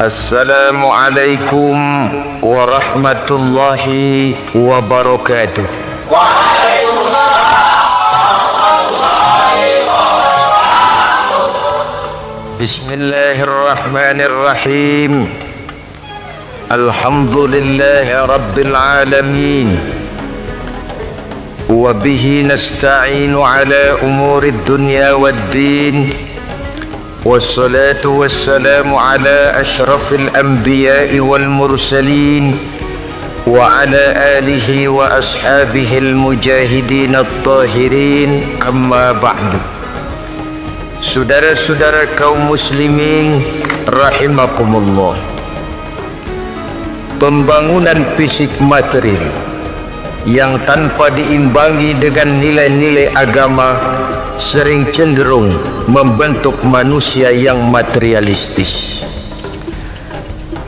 Assalamualaikum warahmatullahi wabarakatuh. Bismillahirrahmanirrahim. Alhamdulillahi rabbil alamin. Wa bihi nasta'inu ala umurid dunya waddin. Wassalatu wassalamu ala ashrafil anbiya'i wal mursalin wa ala alihi wa ashabihil mujahidin at-tahirin, amma ba'du. Saudara-saudara kaum muslimin rahimakumullah, pembangunan fisik material yang tanpa diimbangi dengan nilai-nilai agama sering cenderung membentuk manusia yang materialistis.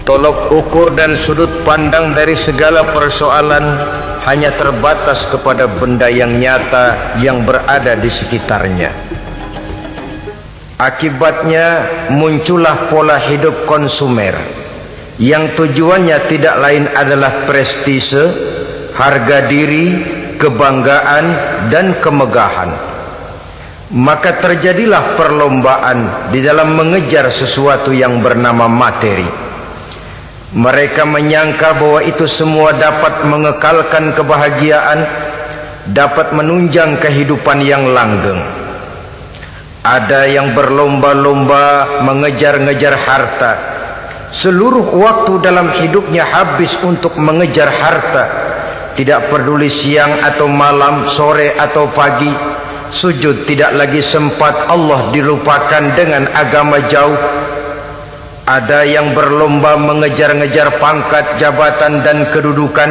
Tolok ukur dan sudut pandang dari segala persoalan hanya terbatas kepada benda yang nyata yang berada di sekitarnya. Akibatnya muncullah pola hidup konsumer yang tujuannya tidak lain adalah prestise, harga diri, kebanggaan, dan kemegahan. Maka terjadilah perlombaan di dalam mengejar sesuatu yang bernama materi. Mereka menyangka bahwa itu semua dapat mengekalkan kebahagiaan, dapat menunjang kehidupan yang langgeng. Ada yang berlomba-lomba mengejar-ngejar harta. Seluruh waktu dalam hidupnya habis untuk mengejar harta. Tidak peduli siang atau malam, sore atau pagi. Sujud tidak lagi sempat, Allah dilupakan dengan agama jauh. Ada yang berlomba mengejar-ngejar pangkat, jabatan, dan kedudukan.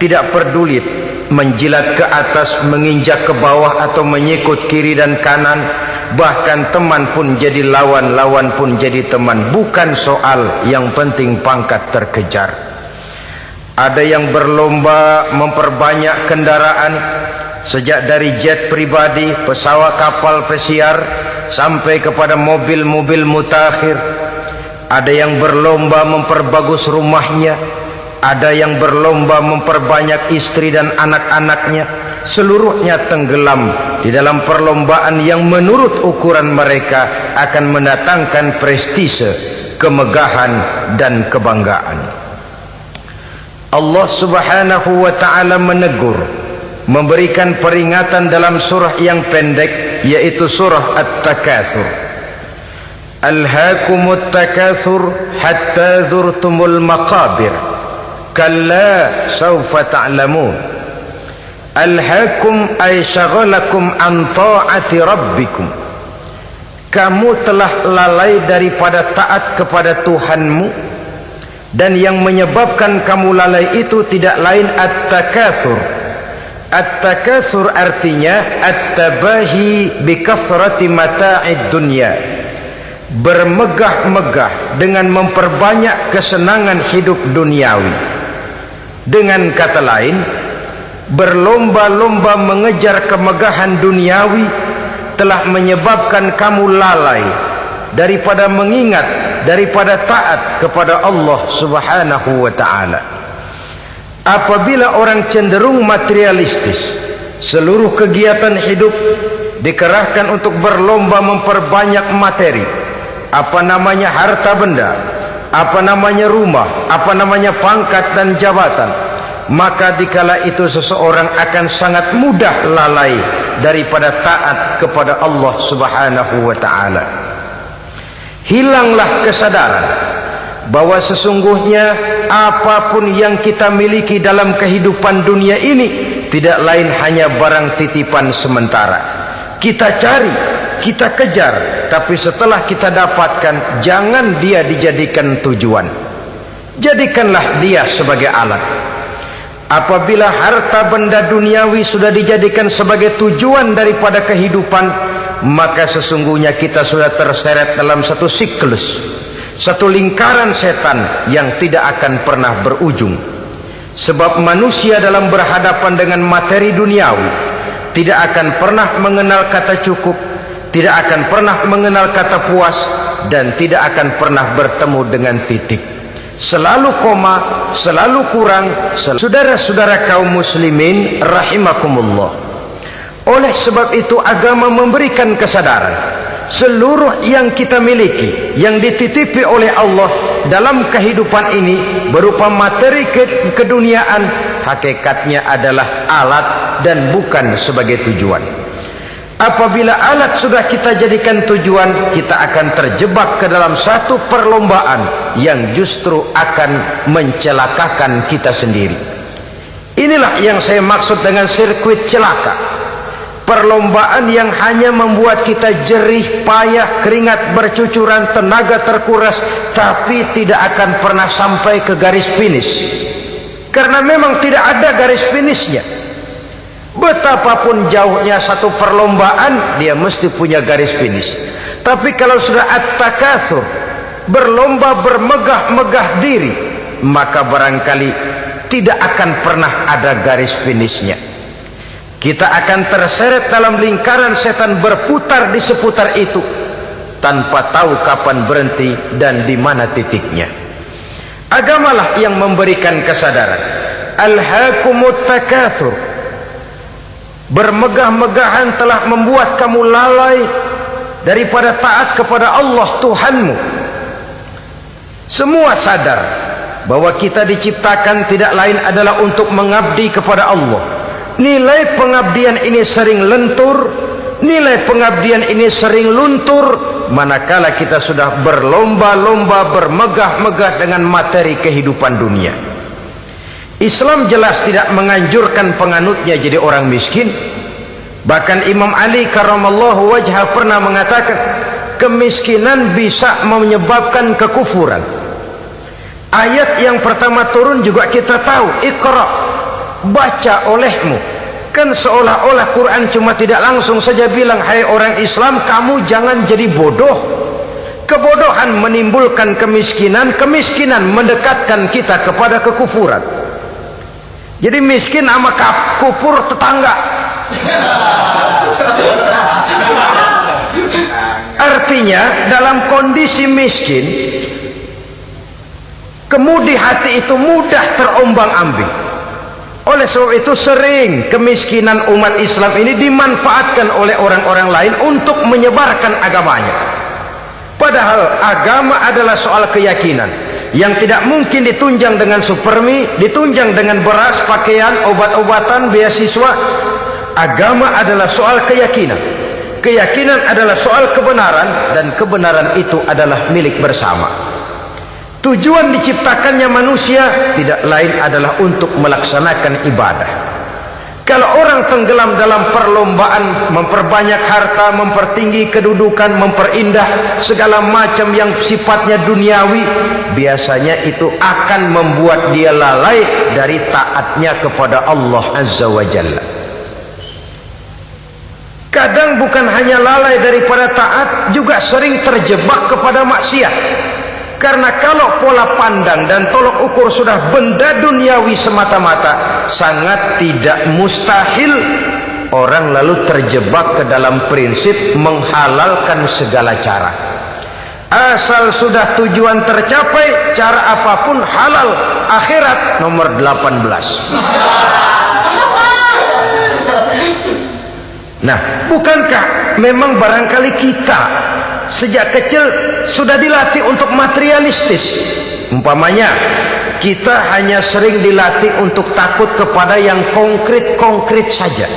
Tidak peduli menjilat ke atas, menginjak ke bawah, atau menyikut kiri dan kanan. Bahkan teman pun jadi lawan, lawan pun jadi teman. Bukan soal, yang penting pangkat terkejar. Ada yang berlomba memperbanyak kendaraan, sejak dari jet pribadi, pesawat, kapal pesiar, sampai kepada mobil-mobil mutakhir. Ada yang berlomba memperbagus rumahnya. Ada yang berlomba memperbanyak istri dan anak-anaknya. Seluruhnya tenggelam di dalam perlombaan yang menurut ukuran mereka akan mendatangkan prestise, kemegahan, dan kebanggaan. Allah subhanahu wa ta'ala menegur, memberikan peringatan dalam surah yang pendek, yaitu surah At-Takatsur. Alhaakumut takatsur hatta zurtumul maqabir, kalla sawfa ta'lamun. Alhaakum ay syagalakum an ta'ati rabbikum. Kamu telah lalai daripada taat kepada Tuhanmu, dan yang menyebabkan kamu lalai itu tidak lain at-takatsur. At-takatsur artinya at-tabahi bi kathrati mata'id dunya, bermegah-megah dengan memperbanyak kesenangan hidup duniawi. Dengan kata lain, berlomba-lomba mengejar kemegahan duniawi telah menyebabkan kamu lalai daripada mengingat, daripada taat kepada Allah subhanahu wa ta'ala. Apabila orang cenderung materialistis, seluruh kegiatan hidup dikerahkan untuk berlomba memperbanyak materi. Apa namanya harta benda, apa namanya rumah, apa namanya pangkat dan jabatan. Maka dikala itu seseorang akan sangat mudah lalai daripada taat kepada Allah subhanahu wa ta'ala. Hilanglah kesadaran bahwa sesungguhnya apapun yang kita miliki dalam kehidupan dunia ini tidak lain hanya barang titipan sementara. Kita cari, kita kejar, tapi setelah kita dapatkan, jangan dia dijadikan tujuan. Jadikanlah dia sebagai alat. Apabila harta benda duniawi sudah dijadikan sebagai tujuan daripada kehidupan, maka sesungguhnya kita sudah terseret dalam satu siklus, satu lingkaran setan yang tidak akan pernah berujung. Sebab manusia dalam berhadapan dengan materi duniawi tidak akan pernah mengenal kata cukup, tidak akan pernah mengenal kata puas, dan tidak akan pernah bertemu dengan titik. Selalu koma, selalu kurang. Saudara-saudara kaum muslimin rahimakumullah, oleh sebab itu agama memberikan kesadaran seluruh yang kita miliki, yang dititipi oleh Allah dalam kehidupan ini berupa materi keduniaan, hakikatnya adalah alat dan bukan sebagai tujuan. Apabila alat sudah kita jadikan tujuan, kita akan terjebak ke dalam satu perlombaan yang justru akan mencelakakan kita sendiri. Inilah yang saya maksud dengan sirkuit celaka. Perlombaan yang hanya membuat kita jerih, payah, keringat bercucuran, tenaga terkuras, tapi tidak akan pernah sampai ke garis finish. Karena memang tidak ada garis finishnya. Betapapun jauhnya satu perlombaan, dia mesti punya garis finish. Tapi kalau sudah at-takatsur, berlomba bermegah-megah diri, maka barangkali tidak akan pernah ada garis finishnya. Kita akan terseret dalam lingkaran setan, berputar di seputar itu tanpa tahu kapan berhenti dan di mana titiknya. Agamalah yang memberikan kesadaran. Alhaakumut takatsur, bermegah-megahan telah membuat kamu lalai daripada taat kepada Allah Tuhanmu. Semua sadar bahwa kita diciptakan tidak lain adalah untuk mengabdi kepada Allah. Nilai pengabdian ini sering lentur, nilai pengabdian ini sering luntur manakala kita sudah berlomba-lomba bermegah-megah dengan materi kehidupan dunia. Islam jelas tidak menganjurkan penganutnya jadi orang miskin. Bahkan Imam Ali karramallahu wajhah pernah mengatakan, kemiskinan bisa menyebabkan kekufuran. Ayat yang pertama turun juga kita tahu, Iqra, baca olehmu. Kan seolah-olah Quran cuma tidak langsung saja bilang, hai orang Islam, kamu jangan jadi bodoh. Kebodohan menimbulkan kemiskinan, kemiskinan mendekatkan kita kepada kekufuran. Jadi miskin sama kufur tetangga. Artinya dalam kondisi miskin, kemudi hati itu mudah terombang-ambing. Oleh sebab itu sering kemiskinan umat Islam ini dimanfaatkan oleh orang-orang lain untuk menyebarkan agamanya. Padahal agama adalah soal keyakinan yang tidak mungkin ditunjang dengan supermi, ditunjang dengan beras, pakaian, obat-obatan, beasiswa. Agama adalah soal keyakinan. Keyakinan adalah soal kebenaran, dan kebenaran itu adalah milik bersama. Tujuan diciptakannya manusia tidak lain adalah untuk melaksanakan ibadah. Kalau orang tenggelam dalam perlombaan memperbanyak harta, mempertinggi kedudukan, memperindah segala macam yang sifatnya duniawi, biasanya itu akan membuat dia lalai dari taatnya kepada Allah Azza wa Jalla. Kadang bukan hanya lalai daripada taat, juga sering terjebak kepada maksiat. Karena kalau pola pandang dan tolok ukur sudah benda duniawi semata-mata, sangat tidak mustahil orang lalu terjebak ke dalam prinsip menghalalkan segala cara. Asal sudah tujuan tercapai, cara apapun halal. Akhirat nomor 18. Nah, bukankah memang barangkali kita sejak kecil sudah dilatih untuk materialistis? Umpamanya kita hanya sering dilatih untuk takut kepada yang konkret-konkret saja,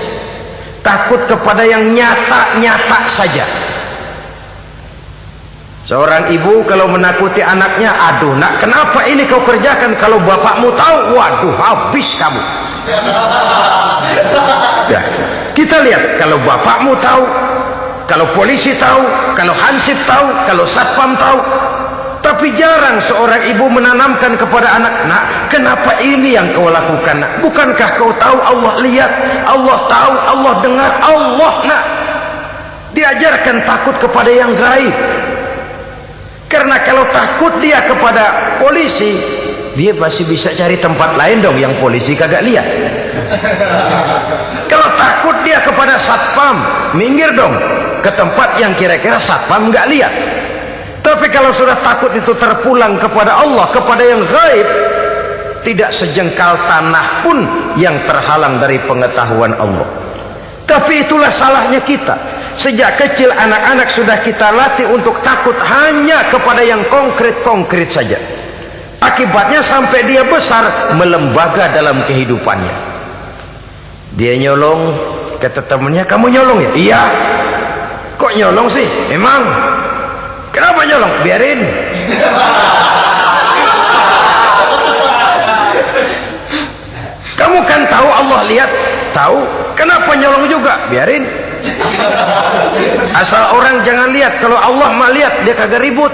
takut kepada yang nyata-nyata saja. Seorang ibu kalau menakuti anaknya, aduh nak, kenapa ini kau kerjakan? Kalau bapakmu tahu, waduh, habis kamu. Ya, kita lihat, kalau bapakmu tahu, kalau polisi tahu, kalau hansip tahu, kalau satpam tahu. Tapi jarang seorang ibu menanamkan kepada anak, nak, kenapa ini yang kau lakukan, nak? Bukankah kau tahu Allah lihat, Allah tahu, Allah dengar, Allah, nak? Diajarkan takut kepada yang gaib. Karena kalau takut dia kepada polisi, dia pasti bisa cari tempat lain dong yang polisi kagak lihat. Kalau takut dia kepada satpam, minggir dong ke tempat yang kira-kira satpam nggak lihat. Tapi kalau sudah takut itu terpulang kepada Allah, kepada yang gaib, tidak sejengkal tanah pun yang terhalang dari pengetahuan Allah. Tapi itulah salahnya kita. Sejak kecil anak-anak sudah kita latih untuk takut hanya kepada yang konkret-konkret saja. Akibatnya sampai dia besar melembaga dalam kehidupannya. Dia nyolong, kata temannya, kamu nyolong ya? Iya. Kok nyolong sih? Emang. Kenapa nyolong? Biarin. Kamu kan tahu Allah lihat. Tahu. Kenapa nyolong juga? Biarin. Asal orang jangan lihat. Kalau Allah mah lihat, dia kagak ribut.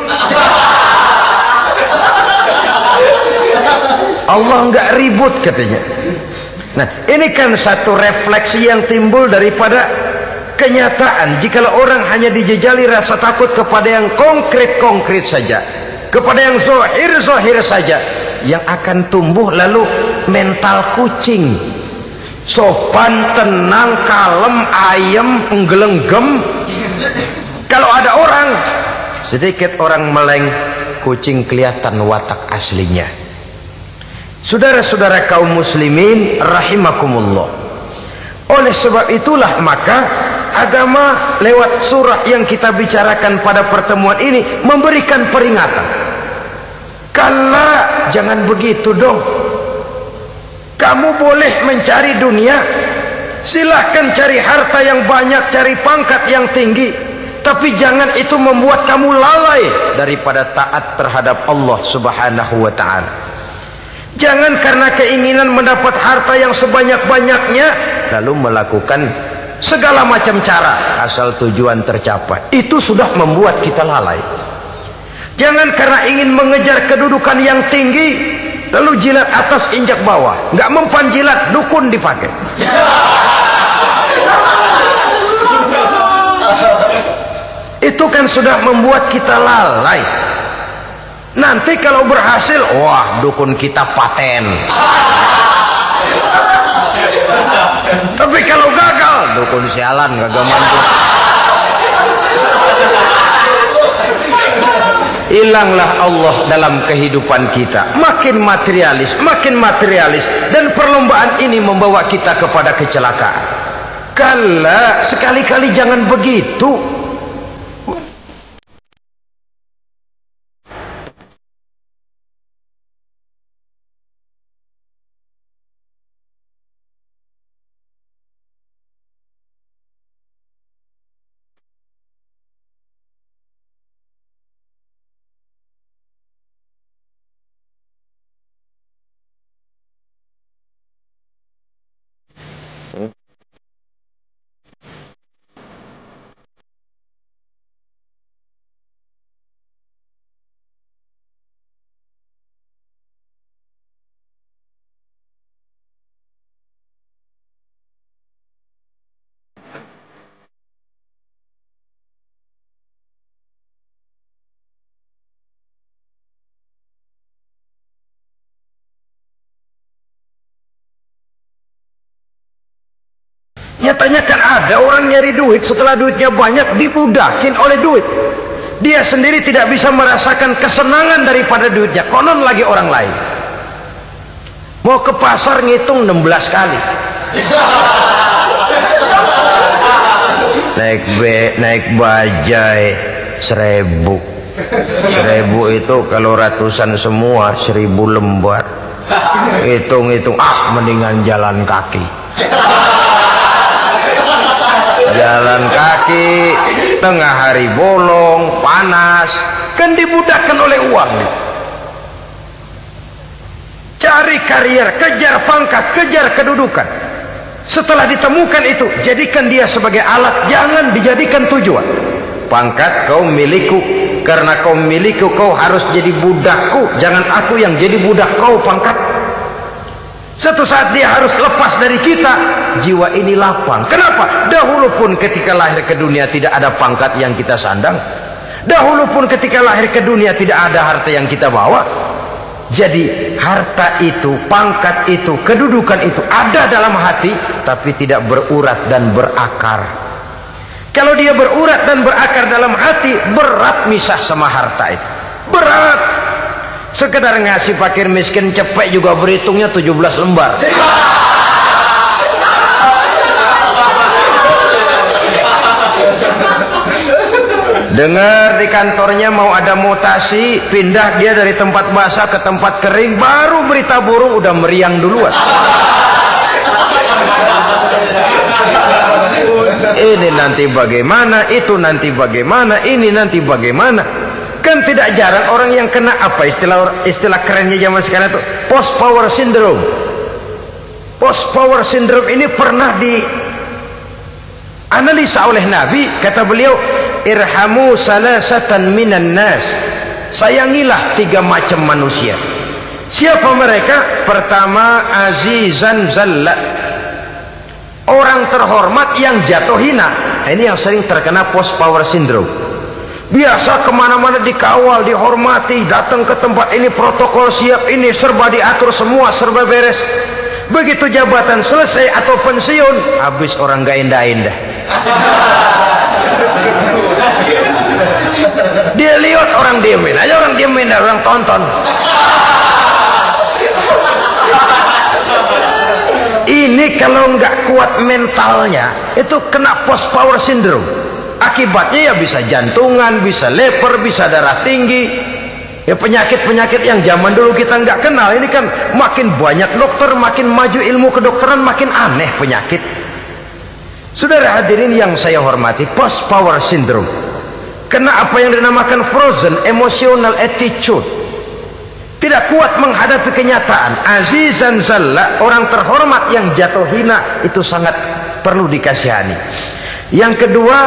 Allah enggak ribut katanya. Nah, ini kan satu refleksi yang timbul daripada kenyataan. Jikalau orang hanya dijejali rasa takut kepada yang konkret-konkret saja, kepada yang zohir-zohir saja, yang akan tumbuh lalu mental kucing, sopan, tenang, kalem, ayem, nggelenggem. Kalau ada orang, sedikit orang meleng, kucing kelihatan watak aslinya. Saudara-saudara kaum muslimin rahimakumullah. Oleh sebab itulah maka agama lewat surah yang kita bicarakan pada pertemuan ini memberikan peringatan. Kala, jangan begitu dong. Kamu boleh mencari dunia, silahkan cari harta yang banyak, cari pangkat yang tinggi, tapi jangan itu membuat kamu lalai daripada taat terhadap Allah subhanahu wa ta'ala. Jangan karena keinginan mendapat harta yang sebanyak-banyaknya lalu melakukan segala macam cara asal tujuan tercapai. Itu sudah membuat kita lalai. Jangan karena ingin mengejar kedudukan yang tinggi lalu jilat atas injak bawah. Nggak mempan jilat, dukun dipakai. Itu kan sudah membuat kita lalai. Nanti kalau berhasil, wah, dukun kita paten. Tapi kalau gagal, dukun sialan, kagak mampu. Hilanglah Allah dalam kehidupan kita. Makin materialis, dan perlombaan ini membawa kita kepada kecelakaan. Kala, sekali-kali jangan begitu. Nyatanya kan ada orang nyari duit, setelah duitnya banyak dibudakin oleh duit. Dia sendiri tidak bisa merasakan kesenangan daripada duitnya, konon lagi orang lain. Mau ke pasar ngitung 16 kali. Naik bajai 1000. 1000 itu kalau ratusan semua 1000 lembar. Hitung-hitung, mendingan jalan kaki. Jalan kaki tengah hari bolong, panas, kan dibudakkan oleh uang. Cari karier, kejar pangkat, kejar kedudukan. Setelah ditemukan itu, jadikan dia sebagai alat, jangan dijadikan tujuan. Pangkat kau milikku, karena kau milikku kau harus jadi budakku, jangan aku yang jadi budak kau. Pangkat satu saat dia harus lepas dari kita, jiwa ini lapang. Kenapa? Dahulu pun ketika lahir ke dunia tidak ada pangkat yang kita sandang. Dahulu pun ketika lahir ke dunia tidak ada harta yang kita bawa. Jadi harta itu, pangkat itu, kedudukan itu ada dalam hati, tapi tidak berurat dan berakar. Kalau dia berurat dan berakar dalam hati, berat misah sama harta itu. Berat. Sekedar ngasih fakir miskin cepet juga berhitungnya 17 lembar. Dengar di kantornya mau ada mutasi, pindah dia dari tempat basah ke tempat kering, baru berita burung udah meriang duluan. Ini nanti bagaimana, itu nanti bagaimana, ini nanti bagaimana. Kan tidak jarang orang yang kena apa istilah kerennya zaman sekarang itu post power syndrome. Post power syndrome ini pernah dianalisa oleh Nabi. Kata beliau, irhamu salasatan minan nas. Sayangilah 3 macam manusia. Siapa mereka? Pertama, azizan zalla, orang terhormat yang jatuh hina. Ini yang sering terkena post power syndrome. Biasa kemana-mana dikawal, dihormati, datang ke tempat ini protokol siap, ini serba diatur semua, serba beres. Begitu jabatan selesai atau pensiun, habis orang gak indah-indah. Dia lihat orang diemin aja, orang diemin, orang tonton. Ini kalau nggak kuat mentalnya, itu kena post power syndrome. Akibatnya ya bisa jantungan, bisa leper, bisa darah tinggi. Ya penyakit-penyakit yang zaman dulu kita nggak kenal. Ini kan makin banyak dokter, makin maju ilmu kedokteran, makin aneh penyakit. Saudara hadirin yang saya hormati, post power syndrome kena apa yang dinamakan frozen emotional attitude. Tidak kuat menghadapi kenyataan. Azizan zalla, orang terhormat yang jatuh hina, itu sangat perlu dikasihani. Yang kedua,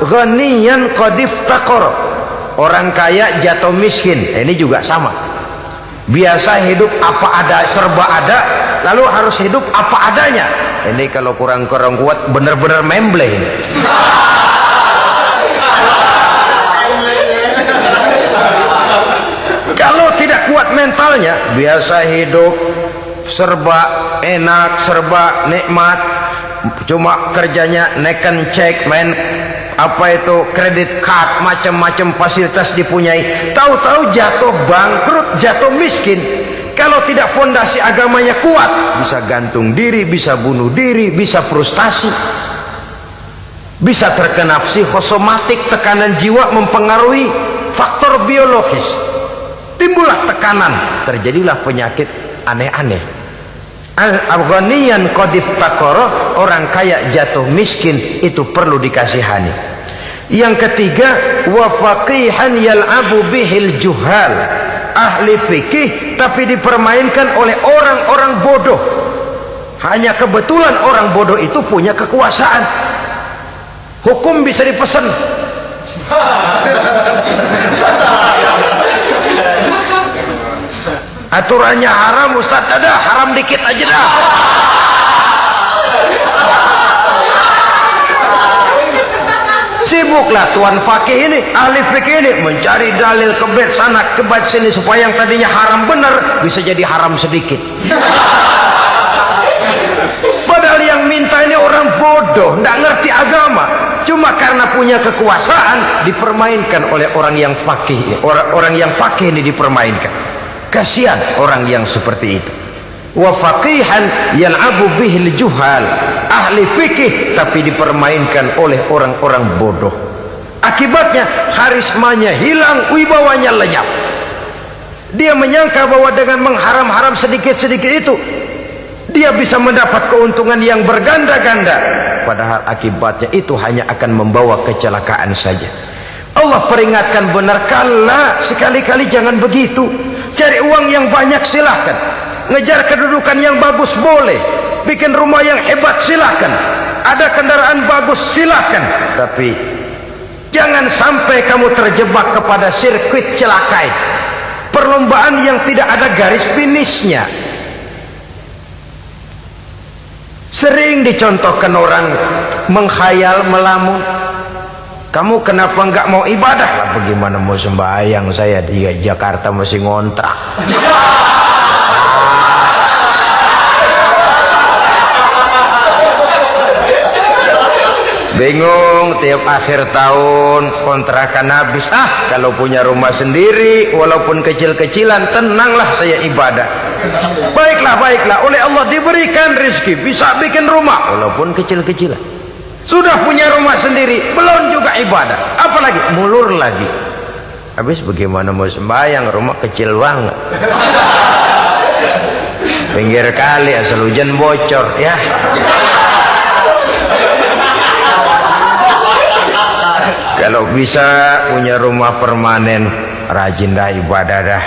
ghaniyan qad iftaqara, orang kaya jatuh miskin. Ini juga sama. Biasa hidup apa ada, serba ada, lalu harus hidup apa adanya. Ini kalau kurang-kurang kuat benar-benar memble ini. Kalau tidak kuat mentalnya, biasa hidup serba enak, serba nikmat, cuma kerjanya neken cek, main apa itu kredit card, macam-macam fasilitas dipunyai, tahu-tahu jatuh bangkrut, jatuh miskin. Kalau tidak fondasi agamanya kuat, bisa gantung diri, bisa bunuh diri, bisa frustasi, bisa terkena psikosomatik, tekanan jiwa mempengaruhi faktor biologis, timbullah tekanan, terjadilah penyakit aneh-aneh. Al-ghaniyan qad iftaqara, orang kaya jatuh miskin, itu perlu dikasihani. Yang ketiga, wa faqihan yal'abu bihil juhal, ahli fikih tapi dipermainkan oleh orang-orang bodoh. Hanya kebetulan orang bodoh itu punya kekuasaan. Hukum bisa dipesan. Aturannya haram, Ustaz, ada haram dikit aja dah. Sibuklah tuan fakih ini, ahli fikih ini mencari dalil kebet sana kebet sini supaya yang tadinya haram benar bisa jadi haram sedikit. Padahal yang minta ini orang bodoh, tidak ngerti agama, cuma karena punya kekuasaan dipermainkan oleh orang yang fakih. Orang yang fakih ini dipermainkan. Kasihan orang yang seperti itu. Wa faqihan yal'abu bihil juhal, ahli fikih tapi dipermainkan oleh orang-orang bodoh. Akibatnya karismanya hilang, wibawanya lenyap. Dia menyangka bahwa dengan mengharam-haram sedikit-sedikit itu dia bisa mendapat keuntungan yang berganda-ganda, padahal akibatnya itu hanya akan membawa kecelakaan saja. Allah peringatkan benar, kala, sekali-kali jangan begitu. Cari uang yang banyak silahkan, ngejar kedudukan yang bagus boleh, bikin rumah yang hebat silahkan, ada kendaraan bagus silahkan, tapi jangan sampai kamu terjebak kepada sirkuit celakai, perlombaan yang tidak ada garis finishnya. Sering dicontohkan orang menghayal, melamun, kamu kenapa nggak mau ibadah? Lah, bagaimana mau sembahyang, saya di Jakarta masih ngontrak. bingung tiap akhir tahun kontrakan habis. Kalau punya rumah sendiri walaupun kecil-kecilan, tenanglah saya ibadah. Baiklah, oleh Allah diberikan rezeki bisa bikin rumah walaupun kecil-kecilan. Sudah punya rumah sendiri belum juga ibadah, apalagi mulur lagi. Habis bagaimana mau sembahyang, rumah kecil banget. Pinggir kali asal hujan bocor ya. Kalau bisa punya rumah permanen, rajin dah ibadah dah.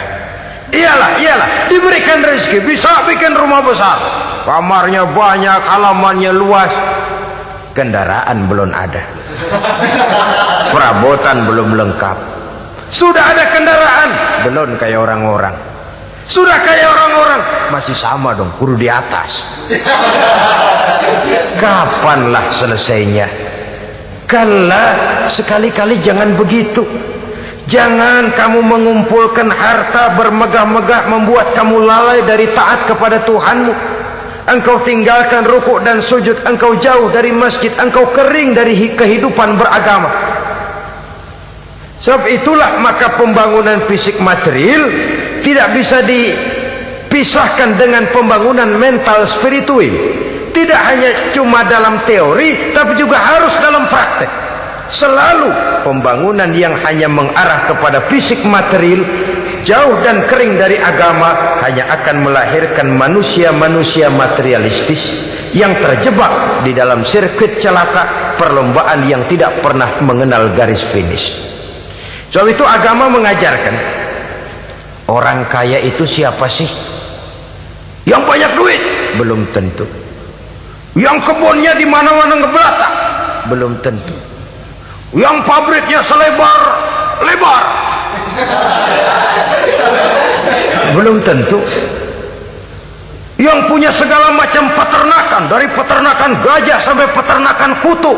Iyalah, diberikan rezeki bisa bikin rumah besar, kamarnya banyak, halamannya luas, kendaraan belum ada, perabotan belum lengkap. Sudah ada kendaraan belum kayak orang-orang. Sudah kayak orang-orang masih sama dong, kudu di atas. Kapanlah selesainya? Kala, sekali-kali jangan begitu. Jangan kamu mengumpulkan harta bermegah-megah membuat kamu lalai dari taat kepada Tuhanmu. Engkau tinggalkan rukuk dan sujud, engkau jauh dari masjid, engkau kering dari kehidupan beragama. Sebab itulah maka pembangunan fisik material tidak bisa dipisahkan dengan pembangunan mental spiritual. Tidak hanya cuma dalam teori, tapi juga harus dalam praktek. Selalu pembangunan yang hanya mengarah kepada fisik material, jauh dan kering dari agama, hanya akan melahirkan manusia-manusia materialistis yang terjebak di dalam sirkuit celaka perlombaan yang tidak pernah mengenal garis finish. Sebab itu agama mengajarkan, orang kaya itu siapa sih? Yang banyak duit? Belum tentu. Yang kebunnya di mana-mana ngebelata? Belum tentu. Yang pabriknya selebar-lebar? Belum tentu. Yang punya segala macam peternakan, dari peternakan gajah sampai peternakan kutu?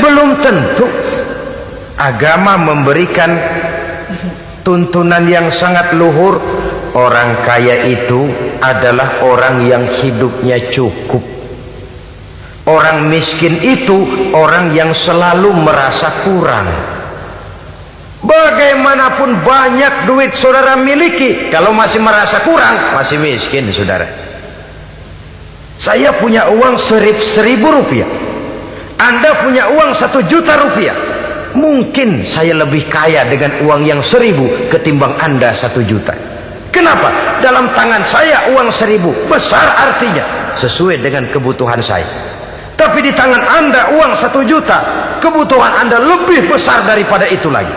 Belum tentu. Agama memberikan tuntunan yang sangat luhur. Orang kaya itu adalah orang yang hidupnya cukup. Orang miskin itu orang yang selalu merasa kurang. Bagaimanapun banyak duit saudara miliki, kalau masih merasa kurang, masih miskin saudara. Saya punya uang 1.000 rupiah, Anda punya uang 1 juta rupiah. Mungkin saya lebih kaya dengan uang yang 1.000 ketimbang Anda 1 juta. Kenapa? Dalam tangan saya uang 1.000 besar, artinya sesuai dengan kebutuhan saya. Tapi di tangan Anda uang 1 juta, kebutuhan Anda lebih besar daripada itu lagi.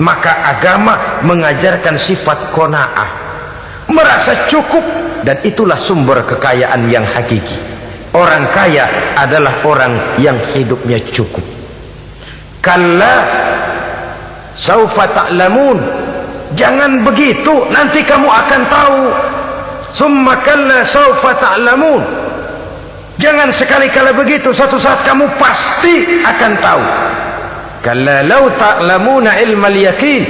Maka agama mengajarkan sifat qanaah, merasa cukup, dan itulah sumber kekayaan yang hakiki. Orang kaya adalah orang yang hidupnya cukup. Kalla saufa ta'lamun, jangan begitu, nanti kamu akan tahu. Summa kalla saufa ta'lamun, jangan sekali-kali begitu, suatu saat kamu pasti akan tahu. Kalla law ta'lamuna ilmal yaqin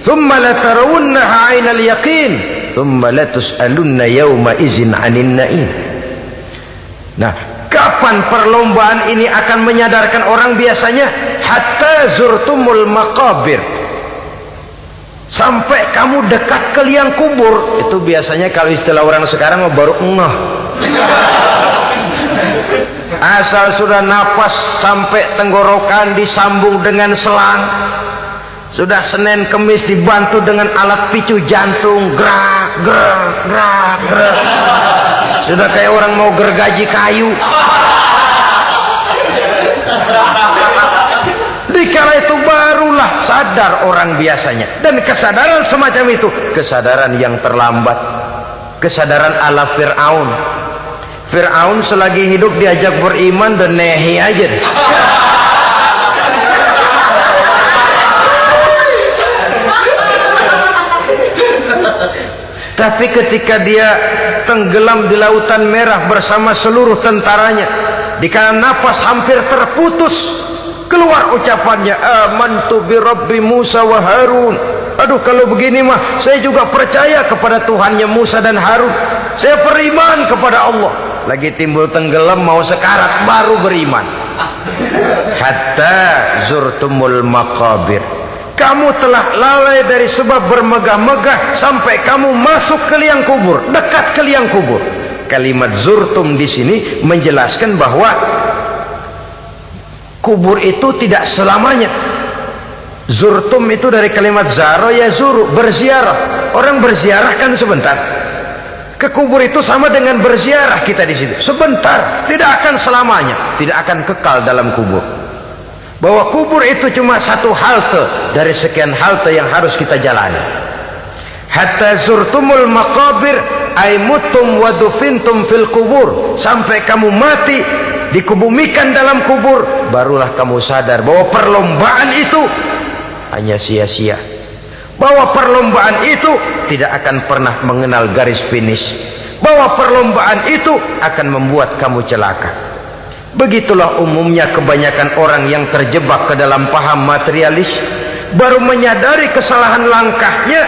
thumma latarawunnaha 'ainal yaqin thumma latus'alunna yawma idzin 'anin na'im. Nah, kapan perlombaan ini akan menyadarkan orang? Biasanya hatta zurtumul maqabir, sampai kamu dekat ke liang kubur. Itu biasanya kalau istilah orang sekarang baru ngeh. Asal sudah napas sampai tenggorokan disambung dengan selang, sudah Senin Kemis dibantu dengan alat picu jantung, gerak gerak gerak gerak, sudah kayak orang mau gergaji kayu. Dikala itu barulah sadar orang biasanya. Dan kesadaran semacam itu kesadaran yang terlambat, kesadaran ala Fir'aun. Fir'aun selagi hidup diajak beriman dan nehi aja. Tapi ketika dia tenggelam di lautan merah bersama seluruh tentaranya, dikala napas hampir terputus, keluar ucapannya, amantu bi Rabbi Musa wa Harun. Aduh, kalau begini mah saya juga percaya kepada Tuhannya Musa dan Harun. Saya beriman kepada Allah. Lagi timbul tenggelam mau sekarat baru beriman. Hatta zurtumul maqabir. Kamu telah lalai dari sebab bermegah-megah sampai kamu masuk ke liang kubur, dekat ke liang kubur. Kalimat zurtum di sini menjelaskan bahwa kubur itu tidak selamanya. Zurtum itu dari kalimat zaro ya zuru, berziarah. Orang berziarah kan sebentar. Ke kubur itu sama dengan berziarah kita di situ. Sebentar, tidak akan selamanya, tidak akan kekal dalam kubur. Bahwa kubur itu cuma satu halte dari sekian halte yang harus kita jalani. Hatta zurtumul maqabir ay mutum wa dufintum fil kubur. Sampai kamu mati, dikubumikan dalam kubur, barulah kamu sadar bahwa perlombaan itu hanya sia-sia, bahwa perlombaan itu tidak akan pernah mengenal garis finish, bahwa perlombaan itu akan membuat kamu celaka. Begitulah umumnya kebanyakan orang yang terjebak ke dalam paham materialis, baru menyadari kesalahan langkahnya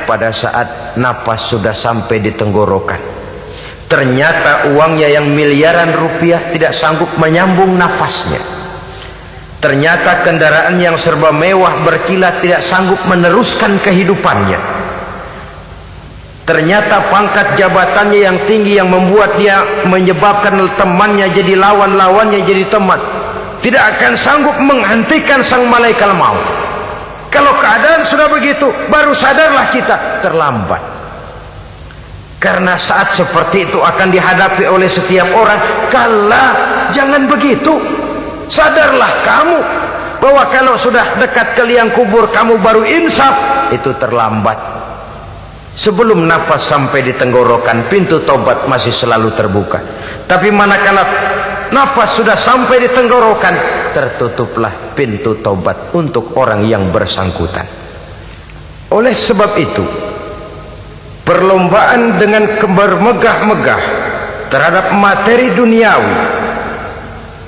pada saat napas sudah sampai di tenggorokan. Ternyata uangnya yang miliaran rupiah tidak sanggup menyambung nafasnya. Ternyata kendaraan yang serba mewah berkilat tidak sanggup meneruskan kehidupannya. Ternyata pangkat jabatannya yang tinggi yang membuat dia menyebabkan temannya jadi lawan, lawannya jadi teman, tidak akan sanggup menghentikan sang malaikat maut. Kalau keadaan sudah begitu, baru sadarlah kita terlambat. Karena saat seperti itu akan dihadapi oleh setiap orang. Kala, jangan begitu. Sadarlah kamu bahwa kalau sudah dekat ke liang kubur kamu baru insaf, itu terlambat. Sebelum nafas sampai di tenggorokan, pintu taubat masih selalu terbuka. Tapi manakala nafas sudah sampai di tenggorokan, tertutuplah pintu taubat untuk orang yang bersangkutan. Oleh sebab itu, perlombaan dengan bermegah-megah terhadap materi duniawi,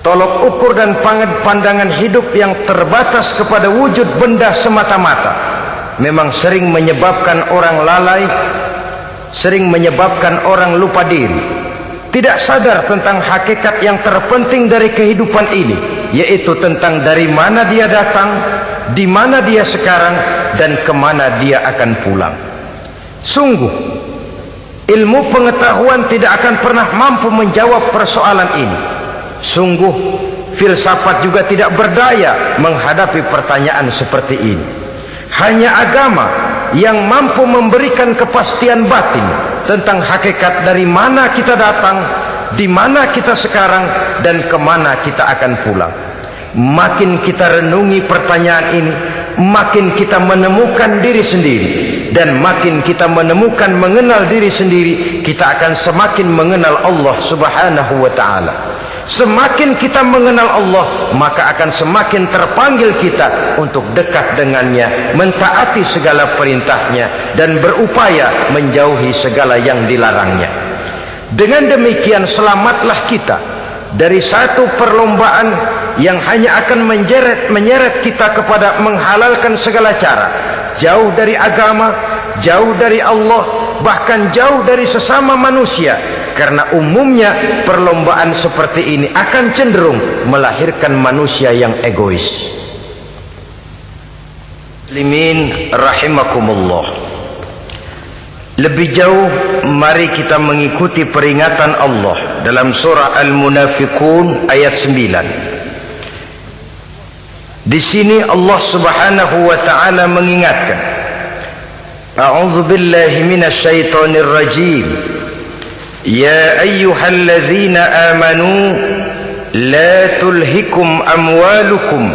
tolok ukur dan pandangan hidup yang terbatas kepada wujud benda semata-mata, memang sering menyebabkan orang lalai, sering menyebabkan orang lupa diri, tidak sadar tentang hakikat yang terpenting dari kehidupan ini, yaitu tentang dari mana dia datang, di mana dia sekarang, dan kemana dia akan pulang. Sungguh, ilmu pengetahuan tidak akan pernah mampu menjawab persoalan ini. Sungguh, filsafat juga tidak berdaya menghadapi pertanyaan seperti ini. Hanya agama yang mampu memberikan kepastian batin tentang hakikat dari mana kita datang, di mana kita sekarang, dan kemana kita akan pulang. Makin kita renungi pertanyaan ini, makin kita menemukan diri sendiri, dan makin kita menemukan mengenal diri sendiri, kita akan semakin mengenal Allah Subhanahu wa ta'ala. Semakin kita mengenal Allah, maka akan semakin terpanggil kita untuk dekat dengannya, mentaati segala perintahnya, dan berupaya menjauhi segala yang dilarangnya. Dengan demikian selamatlah kita dari satu perlombaan yang hanya akan menyeret kita kepada menghalalkan segala cara, jauh dari agama, jauh dari Allah, bahkan jauh dari sesama manusia. Karena umumnya perlombaan seperti ini akan cenderung melahirkan manusia yang egois. Muslimin rahimakumullah. Lebih jauh, mari kita mengikuti peringatan Allah dalam surah Al-Munafiqun ayat 9. Di sini Allah Subhanahu wa ta'ala mengingatkan, A'udzu billahi minasy syaithanir rajim. Ya ayyuhalladzina amanu la tulhikum amwalukum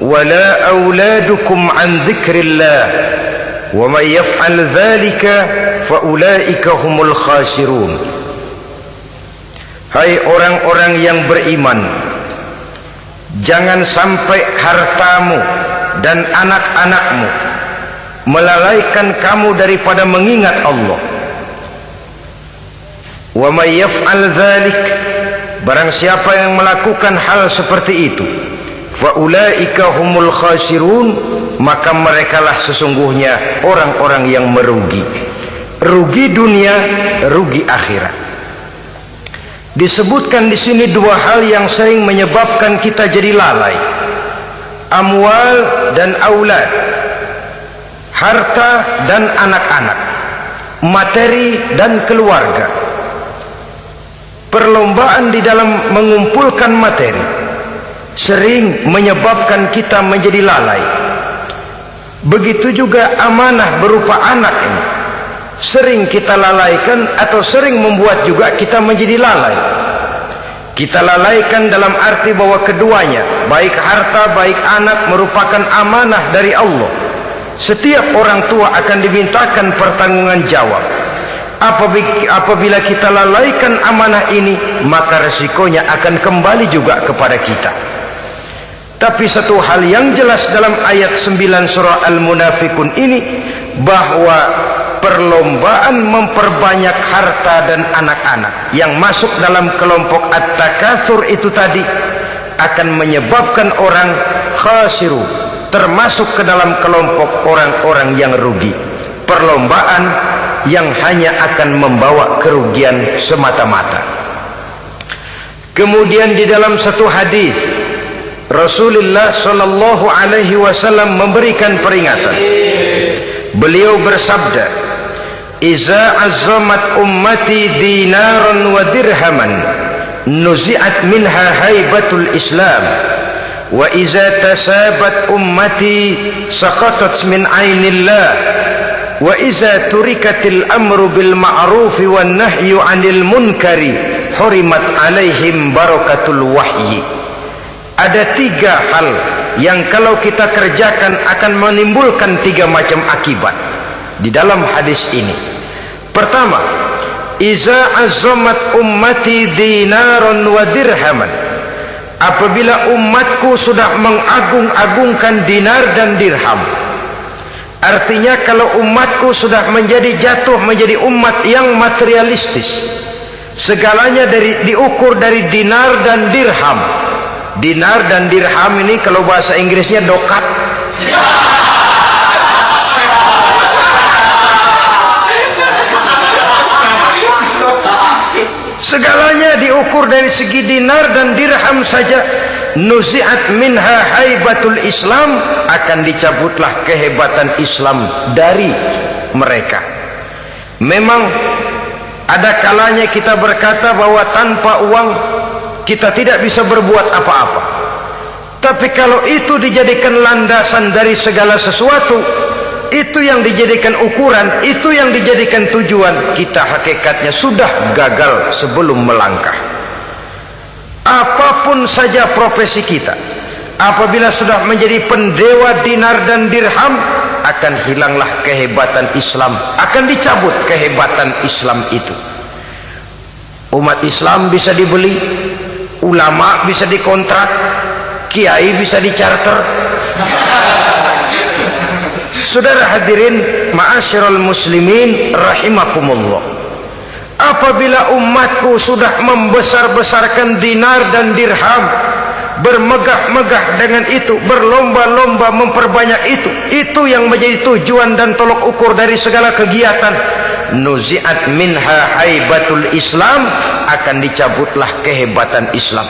wala auladukum an dzikrillah wa may yaf'al dzalika fa ulaika humul khasirun. Hai orang-orang yang beriman, jangan sampai hartamu dan anak-anakmu melalaikan kamu daripada mengingat Allah. Wa may yaf'al dzalik, barang siapa yang melakukan hal seperti itu, fa ulaika humul khasirun, maka merekalah sesungguhnya orang-orang yang merugi. Rugi dunia, rugi akhirat. Disebutkan di sini dua hal yang sering menyebabkan kita jadi lalai. Amwal dan aulad, harta dan anak-anak, materi dan keluarga. Perlombaan di dalam mengumpulkan materi sering menyebabkan kita menjadi lalai. Begitu juga amanah berupa anak ini sering kita lalaikan atau sering membuat juga kita menjadi lalai. Kita lalaikan dalam arti bahwa keduanya, baik harta baik anak, merupakan amanah dari Allah. Setiap orang tua akan dimintakan pertanggungan jawab. Apabila kita lalaikan amanah ini, maka resikonya akan kembali juga kepada kita. Tapi satu hal yang jelas dalam ayat 9 surah Al-Munafikun ini, bahwa perlombaan memperbanyak harta dan anak-anak yang masuk dalam kelompok at-takatsur itu tadi akan menyebabkan orang khasiru, termasuk ke dalam kelompok orang-orang yang rugi. Perlombaan yang hanya akan membawa kerugian semata-mata. Kemudian di dalam satu hadis Rasulullah sallallahu alaihi wasallam memberikan peringatan. Beliau bersabda, "Iza azzamat ummati dinaran wa dirhaman, nuzi'at minha haibatul Islam. Wa iza tasabat ummati saqatat min ainillah. Wa iza turikatil amru bil ma'rufi wan nahyu 'anil munkari, hurimat 'alaihim barakatul wahyi." Ada tiga hal yang kalau kita kerjakan akan menimbulkan tiga macam akibat di dalam hadis ini. Pertama, iza azzamat ummati dinaran wa dirhaman. Apabila umatku sudah mengagung-agungkan dinar dan dirham, artinya kalau umatku sudah jatuh menjadi umat yang materialistis, segalanya diukur dari dinar dan dirham. Dinar dan dirham ini kalau bahasa Inggrisnya dokat. Segalanya diukur dari segi dinar dan dirham saja. Nuzi'at minha haibatul Islam, akan dicabutlah kehebatan Islam dari mereka. Memang ada kalanya kita berkata bahwa tanpa uang kita tidak bisa berbuat apa-apa. Tapi kalau itu dijadikan landasan dari segala sesuatu, itu yang dijadikan ukuran, itu yang dijadikan tujuan, kita hakikatnya sudah gagal sebelum melangkah. Apapun saja profesi kita, apabila sudah menjadi pendewa dinar dan dirham, akan hilanglah kehebatan Islam, akan dicabut kehebatan Islam itu. Umat Islam bisa dibeli, ulama bisa dikontrak, kiai bisa dicarter. Saudara hadirin ma'asyiral muslimin rahimakumullah, apabila umatku sudah membesar-besarkan dinar dan dirham, bermegah-megah dengan itu, berlomba-lomba memperbanyak itu yang menjadi tujuan dan tolok ukur dari segala kegiatan, nuzi'at minha haibatul Islam, akan dicabutlah kehebatan Islam.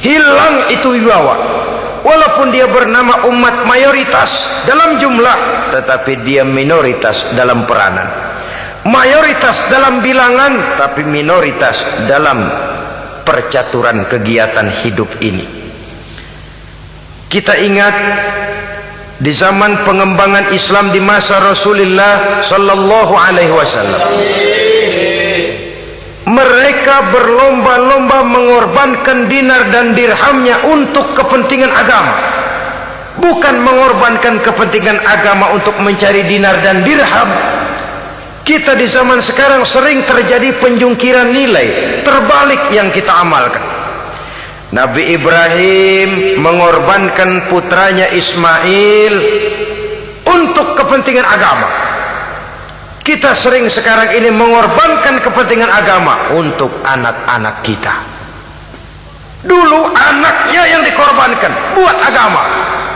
Hilang itu wibawa. Walaupun dia bernama umat mayoritas dalam jumlah, tetapi dia minoritas dalam peranan. Mayoritas dalam bilangan, tapi minoritas dalam percaturan kegiatan hidup ini. Kita ingat di zaman pengembangan Islam di masa Rasulullah sallallahu alaihi wasallam, mereka berlomba-lomba mengorbankan dinar dan dirhamnya untuk kepentingan agama, bukan mengorbankan kepentingan agama untuk mencari dinar dan dirham. Kita di zaman sekarang sering terjadi penjungkiran nilai, terbalik yang kita amalkan. Nabi Ibrahim mengorbankan putranya Ismail untuk kepentingan agama. Kita sering sekarang ini mengorbankan kepentingan agama untuk anak-anak kita. Dulu anaknya yang dikorbankan buat agama.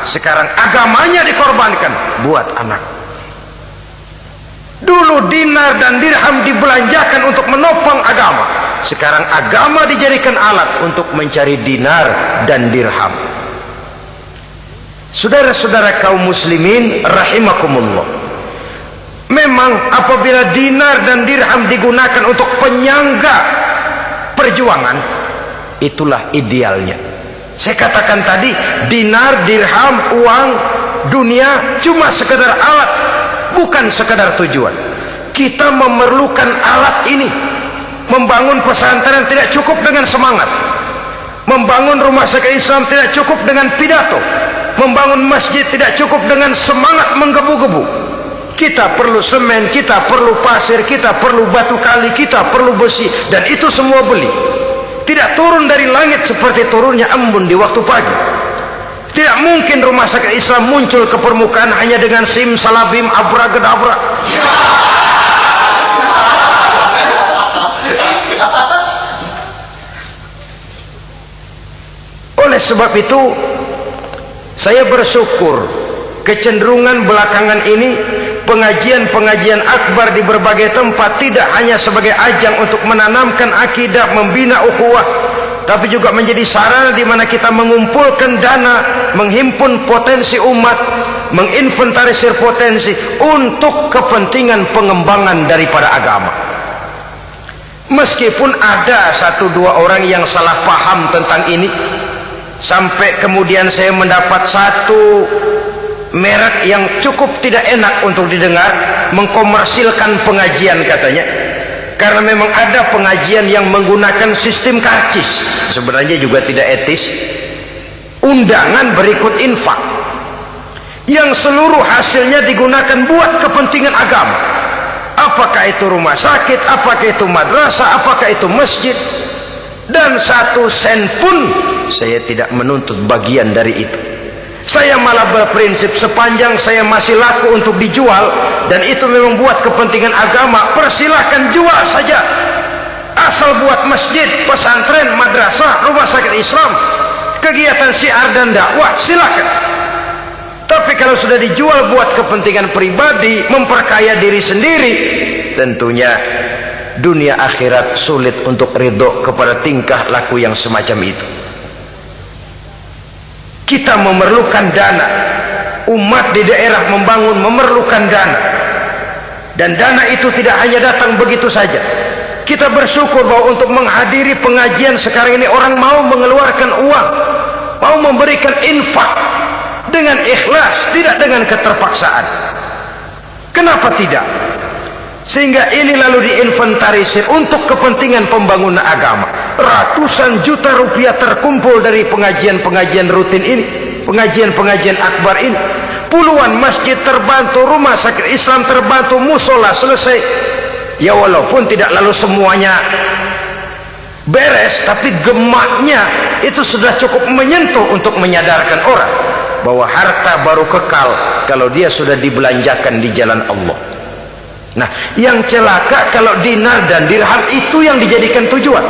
sekarang agamanya dikorbankan buat anak. Dulu dinar dan dirham dibelanjakan untuk menopang agama, sekarang agama dijadikan alat untuk mencari dinar dan dirham. Saudara-saudara kaum muslimin rahimakumullah, memang apabila dinar dan dirham digunakan untuk penyangga perjuangan, itulah idealnya. Saya katakan tadi, dinar, dirham, uang, dunia cuma sekedar alat, bukan sekedar tujuan. Kita memerlukan alat ini. Membangun pesantren tidak cukup dengan semangat, membangun rumah sakit Islam tidak cukup dengan pidato, membangun masjid tidak cukup dengan semangat menggebu-gebu. Kita perlu semen, kita perlu pasir, kita perlu batu kali, kita perlu besi, dan itu semua beli. Tidak turun dari langit seperti turunnya embun di waktu pagi. Tidak mungkin rumah sakit Islam muncul ke permukaan hanya dengan simsalabim abracadabra. Oleh sebab itu, saya bersyukur kecenderungan belakangan ini pengajian-pengajian akbar di berbagai tempat tidak hanya sebagai ajang untuk menanamkan akidah, membina ukhuwah, tapi juga menjadi sarana di mana kita mengumpulkan dana, menghimpun potensi umat, menginventarisir potensi untuk kepentingan pengembangan daripada agama. Meskipun ada satu dua orang yang salah paham tentang ini, sampai kemudian saya mendapat satu merek yang cukup tidak enak untuk didengar, mengkomersilkan pengajian katanya, karena memang ada pengajian yang menggunakan sistem karcis, sebenarnya juga tidak etis. Undangan berikut infak yang seluruh hasilnya digunakan buat kepentingan agama, apakah itu rumah sakit, apakah itu madrasah, apakah itu masjid, dan satu sen pun saya tidak menuntut bagian dari itu. Saya malah berprinsip, sepanjang saya masih laku untuk dijual dan itu memang buat kepentingan agama, persilahkan jual saja, asal buat masjid, pesantren, madrasah, rumah sakit Islam, kegiatan syiar dan dakwah, silakan. Tapi kalau sudah dijual buat kepentingan pribadi, memperkaya diri sendiri, tentunya dunia akhirat sulit untuk ridho kepada tingkah laku yang semacam itu. Kita memerlukan dana, umat di daerah membangun memerlukan dana, dan dana itu tidak hanya datang begitu saja. Kita bersyukur bahwa untuk menghadiri pengajian sekarang ini orang mau mengeluarkan uang, mau memberikan infak dengan ikhlas, tidak dengan keterpaksaan. Kenapa tidak? Sehingga ini lalu diinventarisir untuk kepentingan pembangunan agama. Ratusan juta rupiah terkumpul dari pengajian-pengajian rutin ini, pengajian-pengajian akbar ini. Puluhan masjid terbantu, rumah sakit Islam terbantu, musola selesai. Ya walaupun tidak lalu semuanya beres, tapi gemaknya itu sudah cukup menyentuh untuk menyadarkan orang bahwa harta baru kekal kalau dia sudah dibelanjakan di jalan Allah. Nah, yang celaka kalau dinar dan dirham itu yang dijadikan tujuan,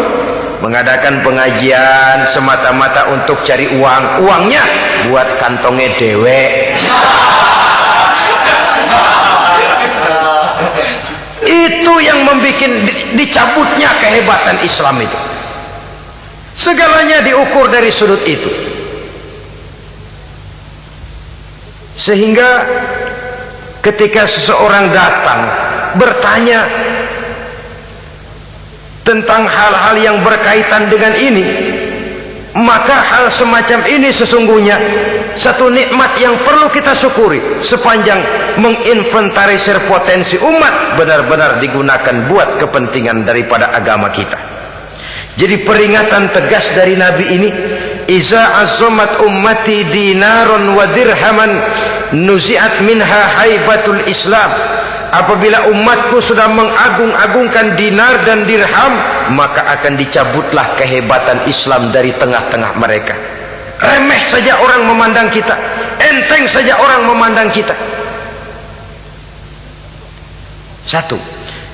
mengadakan pengajian semata-mata untuk cari uang, uangnya buat kantongnya dewe. Itu yang membuat dicabutnya kehebatan Islam itu. Segalanya diukur dari sudut itu, sehingga ketika seseorang datang bertanya tentang hal-hal yang berkaitan dengan ini, maka hal semacam ini sesungguhnya satu nikmat yang perlu kita syukuri sepanjang menginventarisir potensi umat benar-benar digunakan buat kepentingan daripada agama kita. Jadi peringatan tegas dari Nabi ini, iza azzamat ummati dinaron wa dirhaman nuzi'at minha haibatul Islam. Apabila umatku sudah mengagung-agungkan dinar dan dirham, maka akan dicabutlah kehebatan Islam dari tengah-tengah mereka. Remeh saja orang memandang kita, enteng saja orang memandang kita. Satu.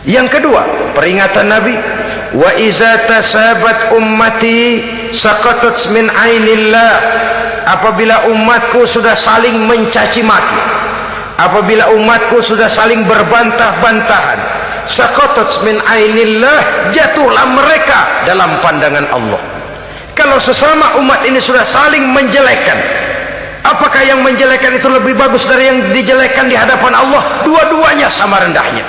Yang kedua, peringatan Nabi, wa iza tasabat ummati saqatat min ainillah apabila umatku sudah saling mencaci maki, apabila umatku sudah saling berbantah-bantahan, saqatat min ainillah, jatuhlah mereka dalam pandangan Allah. Kalau sesama umat ini sudah saling menjelekkan, apakah yang menjelekkan itu lebih bagus dari yang dijelekkan di hadapan Allah? Dua-duanya sama rendahnya.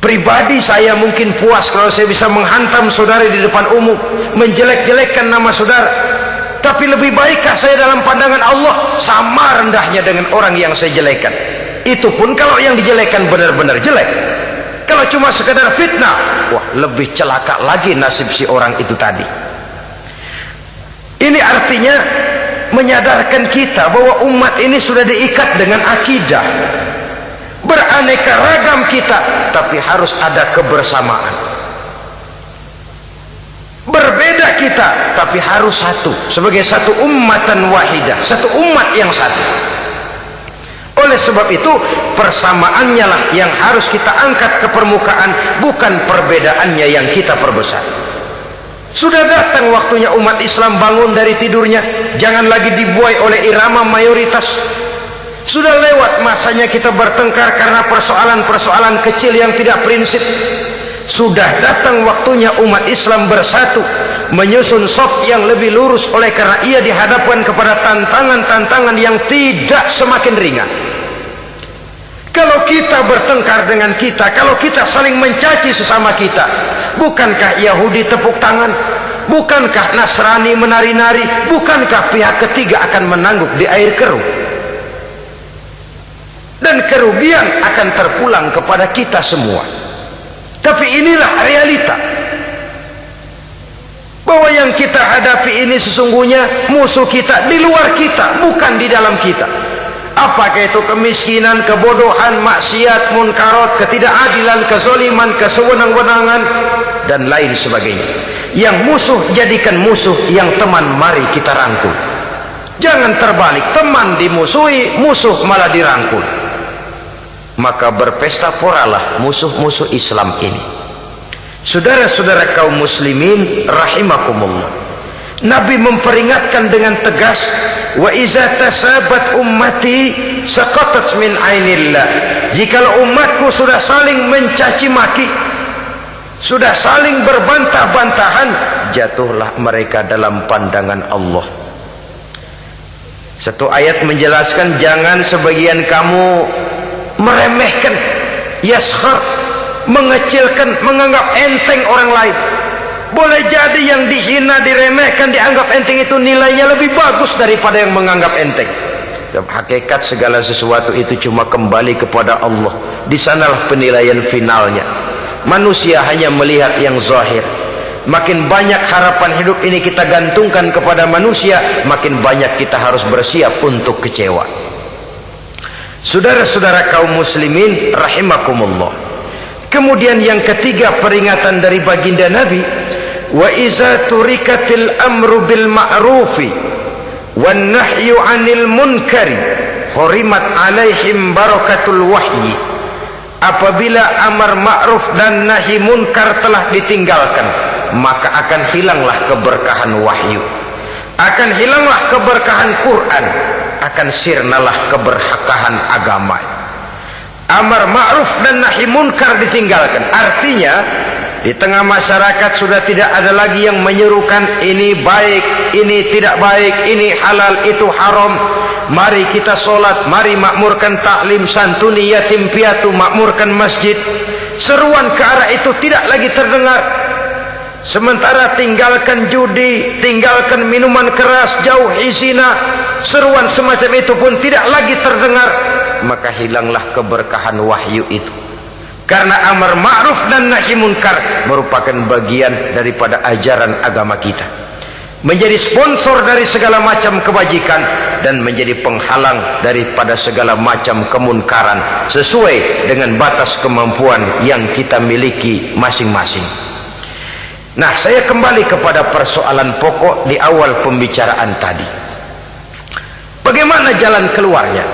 Pribadi saya mungkin puas kalau saya bisa menghantam saudara di depan umum, menjelek-jelekkan nama saudara. Tapi lebih baikkah saya dalam pandangan Allah? Sama rendahnya dengan orang yang saya jelekkan. Itu pun kalau yang dijelekan benar-benar jelek. Kalau cuma sekedar fitnah, wah, lebih celaka lagi nasib si orang itu tadi. Ini artinya menyadarkan kita bahwa umat ini sudah diikat dengan akidah. Beraneka ragam kita, tapi harus ada kebersamaan. Berbeda kita, tapi harus satu, sebagai satu ummatan wahidah, satu umat yang satu. Oleh sebab itu, persamaannya lah yang harus kita angkat ke permukaan, bukan perbedaannya yang kita perbesar. Sudah datang waktunya umat Islam bangun dari tidurnya, jangan lagi dibuai oleh irama mayoritas. Sudah lewat masanya kita bertengkar karena persoalan-persoalan kecil yang tidak prinsip. Sudah datang waktunya umat Islam bersatu, menyusun saf yang lebih lurus, oleh karena ia dihadapkan kepada tantangan-tantangan yang tidak semakin ringan. Kalau kita bertengkar dengan kita, kalau kita saling mencaci sesama kita, bukankah Yahudi tepuk tangan? Bukankah Nasrani menari-nari? Bukankah pihak ketiga akan menangguk di air keruh? Dan kerugian akan terpulang kepada kita semua. Tapi inilah realita, bahwa yang kita hadapi ini sesungguhnya musuh kita di luar kita, bukan di dalam kita. Apakah itu kemiskinan, kebodohan, maksiat, munkarat, ketidakadilan, kezaliman, kesewenang-wenangan, dan lain sebagainya. Yang musuh jadikan musuh, yang teman mari kita rangkul. Jangan terbalik, teman dimusuhi, musuh malah dirangkul. Maka berpesta poralah musuh-musuh Islam ini. Saudara-saudara kaum muslimin rahimakumullah, Nabi memperingatkan dengan tegas, wa iza tasabat ummati saqatat min ainillah. Jikalau umatku sudah saling mencaci maki, sudah saling berbantah-bantahan, jatuhlah mereka dalam pandangan Allah. Satu ayat menjelaskan, jangan sebagian kamu meremehkan, yaskhar, mengecilkan, menganggap enteng orang lain. Boleh jadi yang dihina, diremehkan, dianggap enteng itu nilainya lebih bagus daripada yang menganggap enteng. Hakikat segala sesuatu itu cuma kembali kepada Allah. Di sanalah penilaian finalnya. Manusia hanya melihat yang zahir. Makin banyak harapan hidup ini kita gantungkan kepada manusia, makin banyak kita harus bersiap untuk kecewa. Saudara-saudara kaum muslimin rahimakumullah. Kemudian yang ketiga peringatan dari baginda Nabi, wa iza turikatil amru bil ma'rufi wan nahyu 'anil munkari hurimat 'alaihim barakatul wahyi. Apabila amar ma'ruf dan nahi munkar telah ditinggalkan, maka akan hilanglah keberkahan wahyu, akan hilanglah keberkahan Quran, akan sirnalah keberkahan agama. Amar ma'ruf dan nahi munkar ditinggalkan, artinya di tengah masyarakat sudah tidak ada lagi yang menyerukan ini baik, ini tidak baik, ini halal, itu haram. Mari kita sholat, mari makmurkan taklim, santuni yatim piatu, makmurkan masjid. Seruan ke arah itu tidak lagi terdengar. Sementara tinggalkan judi, tinggalkan minuman keras, jauhi zina, seruan semacam itu pun tidak lagi terdengar. Maka hilanglah keberkahan wahyu itu. Karena amar ma'ruf dan nahi munkar merupakan bagian daripada ajaran agama kita, menjadi sponsor dari segala macam kebajikan dan menjadi penghalang daripada segala macam kemunkaran, sesuai dengan batas kemampuan yang kita miliki masing-masing. Nah, saya kembali kepada persoalan pokok di awal pembicaraan tadi. Bagaimana jalan keluarnya?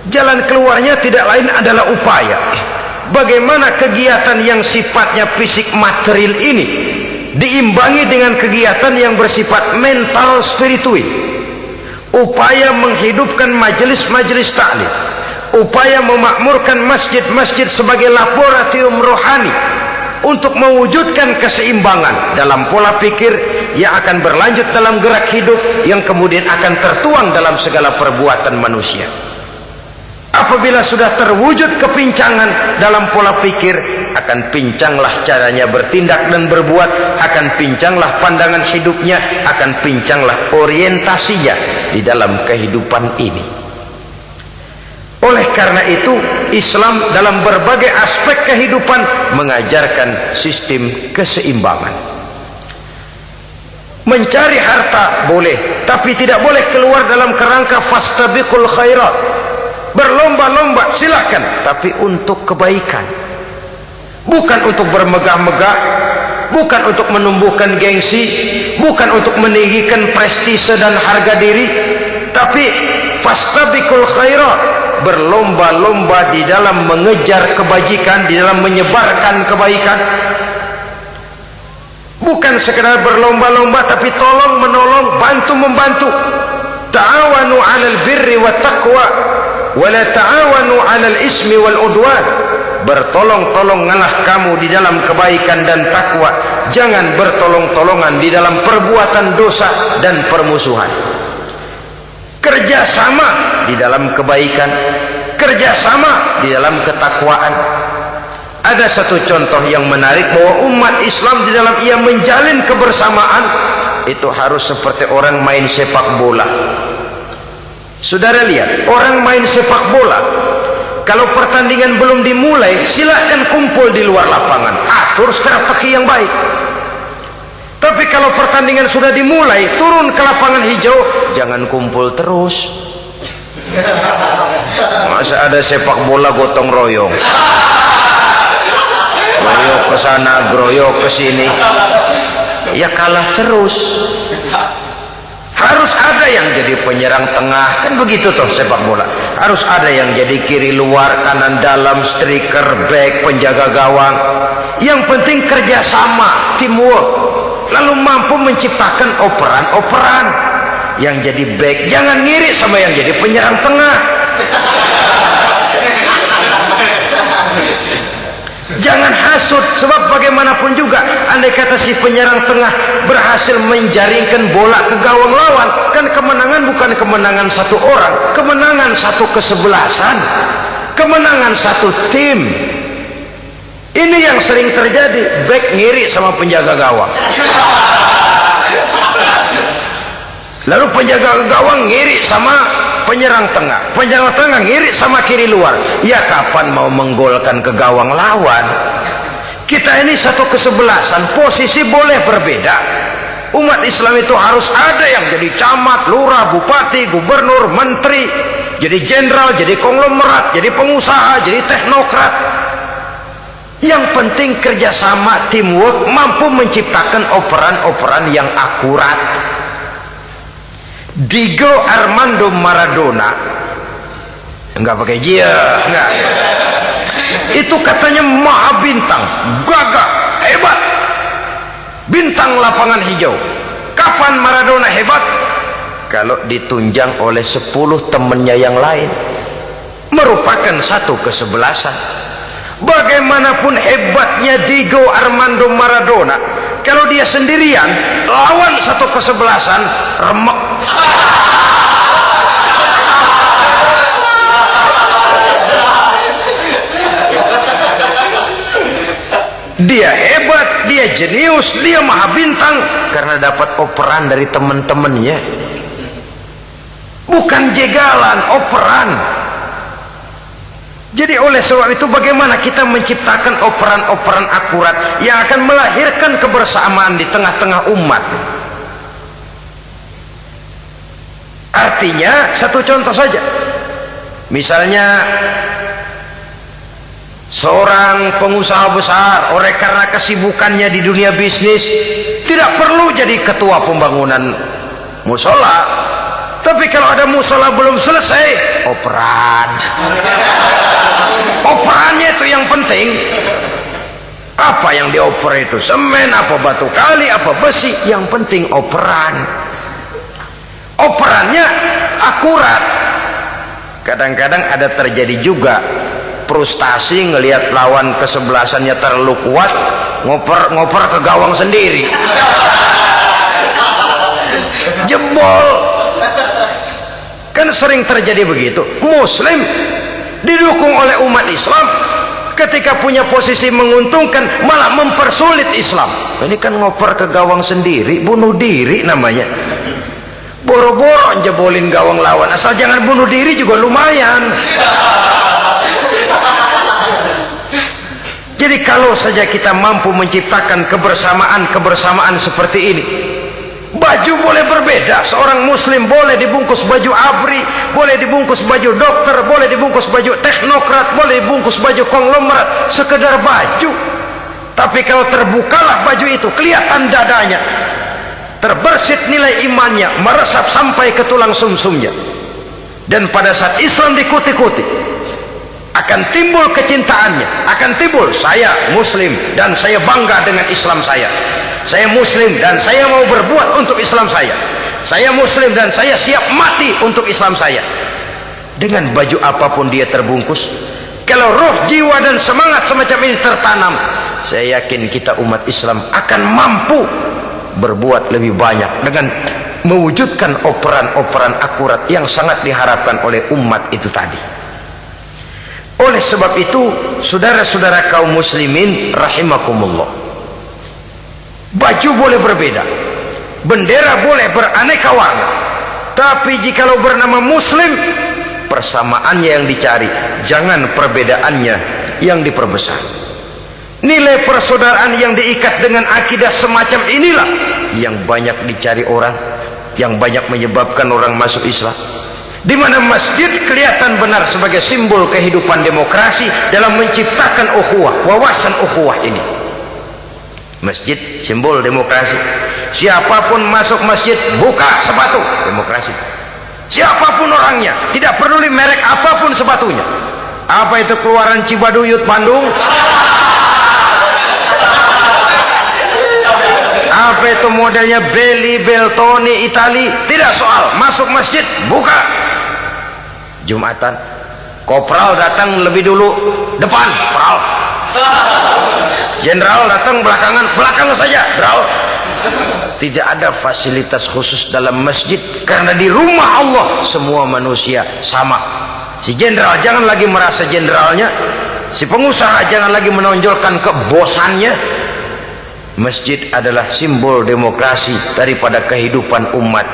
Jalan keluarnya tidak lain adalah upaya. Bagaimana kegiatan yang sifatnya fisik material ini diimbangi dengan kegiatan yang bersifat mental spiritual, upaya menghidupkan majelis-majelis taklim, upaya memakmurkan masjid-masjid sebagai laboratorium rohani untuk mewujudkan keseimbangan dalam pola pikir yang akan berlanjut dalam gerak hidup yang kemudian akan tertuang dalam segala perbuatan manusia. Apabila sudah terwujud kepincangan dalam pola pikir, akan pincanglah caranya bertindak dan berbuat, akan pincanglah pandangan hidupnya, akan pincanglah orientasinya di dalam kehidupan ini. Oleh karena itu, Islam dalam berbagai aspek kehidupan mengajarkan sistem keseimbangan. Mencari harta boleh, tapi tidak boleh keluar dalam kerangka fastabiqul khairat. Berlomba-lomba silahkan, tapi untuk kebaikan, bukan untuk bermegah-megah, bukan untuk menumbuhkan gengsi, bukan untuk meninggikan prestise dan harga diri, tapi fastabiqul khairat, berlomba-lomba di dalam mengejar kebajikan, di dalam menyebarkan kebaikan. Bukan sekedar berlomba-lomba, tapi tolong menolong, bantu membantu. Ta'awanu 'alal birri wat taqwa wa la ta'awanu 'alal ismi wal udwan. Bertolong-tolonganlah kamu di dalam kebaikan dan takwa, jangan bertolong-tolongan di dalam perbuatan dosa dan permusuhan. Kerjasama di dalam kebaikan, kerjasama di dalam ketakwaan. Ada satu contoh yang menarik bahwa umat Islam di dalam ia menjalin kebersamaan itu harus seperti orang main sepak bola. Saudara lihat, orang main sepak bola, kalau pertandingan belum dimulai, silahkan kumpul di luar lapangan, atur strategi yang baik. Tapi kalau pertandingan sudah dimulai, turun ke lapangan hijau, jangan kumpul terus. Masa ada sepak bola gotong royong, groyok ke sana, groyok ke sini, ya kalah terus. Harus ada yang jadi penyerang tengah, kan begitu toh sepak bola. Harus ada yang jadi kiri luar, kanan dalam, striker, back, penjaga gawang. Yang penting kerjasama, teamwork, lalu mampu menciptakan operan-operan. Yang jadi back jangan ngiri sama yang jadi penyerang tengah. Jangan hasut, sebab bagaimanapun juga andai kata si penyerang tengah berhasil menjaringkan bola ke gawang lawan, kan kemenangan bukan kemenangan satu orang, kemenangan satu kesebelasan, kemenangan satu tim. Ini yang sering terjadi, back ngiri sama penjaga gawang, lalu penjaga gawang ngiri sama penyerang tengah, penyerang tengah ngiri sama kiri luar. Ya kapan mau menggolkan ke gawang lawan? Kita ini satu kesebelasan, posisi boleh berbeda. Umat Islam itu harus ada yang jadi camat, lurah, bupati, gubernur, menteri, jadi jenderal, jadi konglomerat, jadi pengusaha, jadi teknokrat. Yang penting kerjasama, teamwork, mampu menciptakan operan-operan yang akurat. Diego Armando Maradona, enggak pakai dia, enggak. Itu katanya maha bintang, gagah, hebat, bintang lapangan hijau. Kapan Maradona hebat? Kalau ditunjang oleh 10 temannya yang lain, merupakan satu kesebelasan. Bagaimanapun hebatnya Diego Armando Maradona, kalau dia sendirian lawan satu kesebelasan, remek. Dia hebat, dia jenius, dia maha bintang karena dapat operan dari teman-temannya. Bukan jegalan, operan. Jadi oleh sebab itu bagaimana kita menciptakan operan-operan akurat yang akan melahirkan kebersamaan di tengah-tengah umat. Artinya satu contoh saja, misalnya seorang pengusaha besar, oleh karena kesibukannya di dunia bisnis, tidak perlu jadi ketua pembangunan musola. Tapi kalau ada musola belum selesai, operan. Operannya itu yang penting. Apa yang dioper itu? Semen, apa batu kali, apa besi? Yang penting operan. Operannya akurat. Kadang-kadang ada terjadi juga frustasi ngelihat lawan kesebelasannya terlalu kuat, ngoper ke gawang sendiri. Jebol. Kan sering terjadi begitu. Muslim didukung oleh umat Islam, ketika punya posisi menguntungkan malah mempersulit Islam. Ini kan ngoper ke gawang sendiri, bunuh diri namanya. Boro-boro jebolin gawang lawan, asal jangan bunuh diri juga lumayan. Jadi kalau saja kita mampu menciptakan kebersamaan seperti ini, baju boleh berbeda. Seorang muslim boleh dibungkus baju ABRI, boleh dibungkus baju dokter, boleh dibungkus baju teknokrat, boleh dibungkus baju konglomerat, sekedar baju. Tapi kalau terbukalah baju itu, kelihatan dadanya, terbersit nilai imannya, meresap sampai ke tulang sumsumnya, dan pada saat Islam dikuti-kuti, akan timbul kecintaannya, akan timbul, saya muslim dan saya bangga dengan Islam saya muslim dan saya mau berbuat untuk Islam saya muslim dan saya siap mati untuk Islam saya. Dengan baju apapun dia terbungkus, kalau roh, jiwa dan semangat semacam ini tertanam, saya yakin kita umat Islam akan mampu berbuat lebih banyak dengan mewujudkan operan-operan akurat yang sangat diharapkan oleh umat itu tadi. Oleh sebab itu, saudara-saudara kaum muslimin rahimakumullah, baju boleh berbeda, bendera boleh beraneka warna, tapi jikalau bernama muslim, persamaannya yang dicari, jangan perbedaannya yang diperbesar. Nilai persaudaraan yang diikat dengan akidah semacam inilah yang banyak dicari orang, yang banyak menyebabkan orang masuk Islam. Di mana masjid kelihatan benar sebagai simbol kehidupan demokrasi dalam menciptakan ukhuwah, wawasan ukhuwah ini. Masjid simbol demokrasi. Siapapun masuk masjid buka sepatu, demokrasi. Siapapun orangnya, tidak peduli merek apapun sepatunya. Apa itu keluaran Cibaduyut Bandung? Apa itu modelnya Belli, Beltoni, Itali? Tidak soal, masuk masjid buka. Jumatan, kopral datang lebih dulu depan, pral. Jenderal datang belakang saja, pral. Tidak ada fasilitas khusus dalam masjid, karena di rumah Allah semua manusia sama. Si jenderal jangan lagi merasa jenderalnya, si pengusaha jangan lagi menonjolkan kebosannya. Masjid adalah simbol demokrasi daripada kehidupan umat.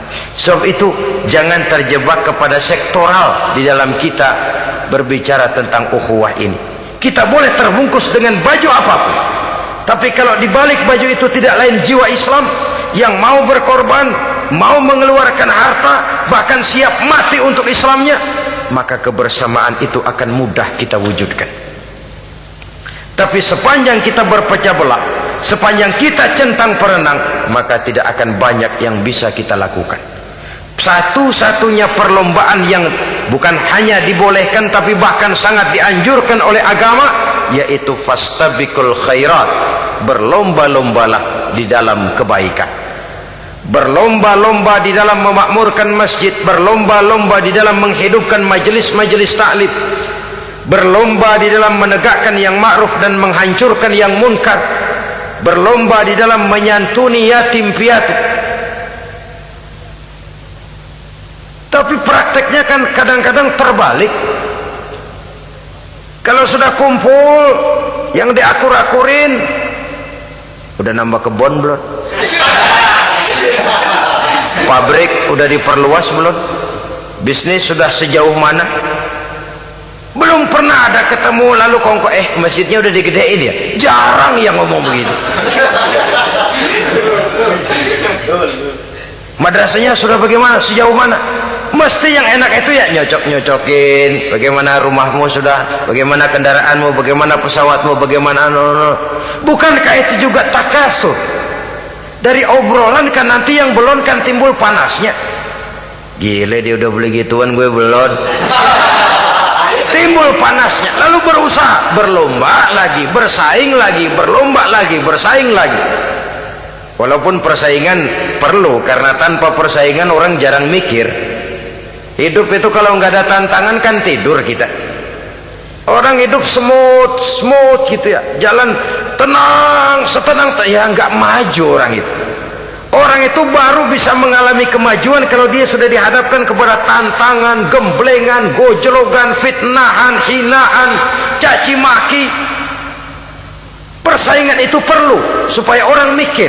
Sebab itu jangan terjebak kepada sektoral di dalam kita berbicara tentang ukhuwah ini. Kita boleh terbungkus dengan baju apapun, tapi kalau di balik baju itu tidak lain jiwa Islam yang mau berkorban, mau mengeluarkan harta, bahkan siap mati untuk Islamnya, maka kebersamaan itu akan mudah kita wujudkan. Tapi sepanjang kita berpecah belah, sepanjang kita centang perenang, maka tidak akan banyak yang bisa kita lakukan. Satu-satunya perlombaan yang bukan hanya dibolehkan tapi bahkan sangat dianjurkan oleh agama, yaitu fastabiqul khairat, berlomba-lombalah di dalam kebaikan, berlomba-lomba di dalam memakmurkan masjid, berlomba-lomba di dalam menghidupkan majelis-majelis ta'lim, berlomba di dalam menegakkan yang ma'ruf dan menghancurkan yang munkar, berlomba di dalam menyantuni yatim piatu. Tapi prakteknya kan kadang-kadang terbalik. Kalau sudah kumpul yang diakur-akurin, udah nambah kebon belum? Pabrik udah diperluas belum? Bisnis sudah sejauh mana? Belum pernah ada ketemu lalu kongko masjidnya udah digedein ya. Jarang yang ngomong begitu. Madrasahnya sudah bagaimana, sejauh mana? Mesti yang enak itu ya nyocok-nyocokin, bagaimana rumahmu sudah, bagaimana kendaraanmu, bagaimana pesawatmu, bagaimana bukankah itu juga takasur? Dari obrolan kan nanti yang belum kan timbul panasnya. Gile dia udah beli gituan, gue belum. timbul panasnya, lalu berusaha, berlomba lagi, bersaing lagi, berlomba lagi, bersaing lagi. Walaupun persaingan perlu, karena tanpa persaingan orang jarang mikir. Hidup itu kalau nggak ada tantangan kan tidur kita. Orang hidup smooth gitu ya, jalan tenang, setenang, ya nggak maju orang itu. Orang itu baru bisa mengalami kemajuan kalau dia sudah dihadapkan kepada tantangan, gemblengan, gojlogan, fitnahan, hinaan, caci maki. Persaingan itu perlu supaya orang mikir.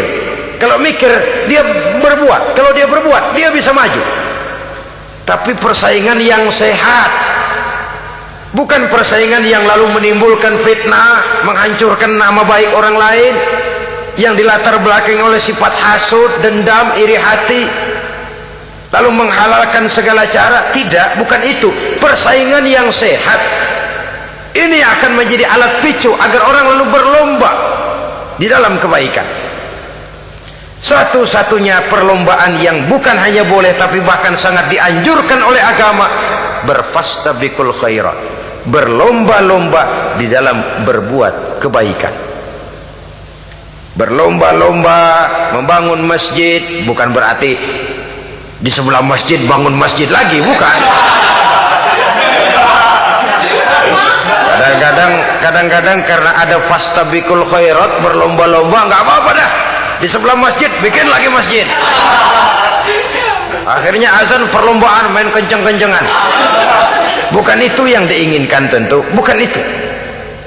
Kalau mikir dia berbuat, kalau dia berbuat dia bisa maju. Tapi persaingan yang sehat, bukan persaingan yang lalu menimbulkan fitnah, menghancurkan nama baik orang lain, yang dilatar belakangi oleh sifat hasud, dendam, iri hati, lalu menghalalkan segala cara. Tidak, bukan itu. Persaingan yang sehat ini akan menjadi alat picu agar orang lalu berlomba di dalam kebaikan. Satu-satunya perlombaan yang bukan hanya boleh tapi bahkan sangat dianjurkan oleh agama, berfastabiqul khairat, berlomba-lomba di dalam berbuat kebaikan. Berlomba-lomba membangun masjid, bukan berarti di sebelah masjid bangun masjid lagi, bukan. Kadang-kadang karena ada fastabiqul khairat, berlomba-lomba, nggak apa-apa dah, di sebelah masjid bikin lagi masjid. Akhirnya azan perlombaan, main kenceng-kencengan. Bukan itu yang diinginkan, tentu bukan itu.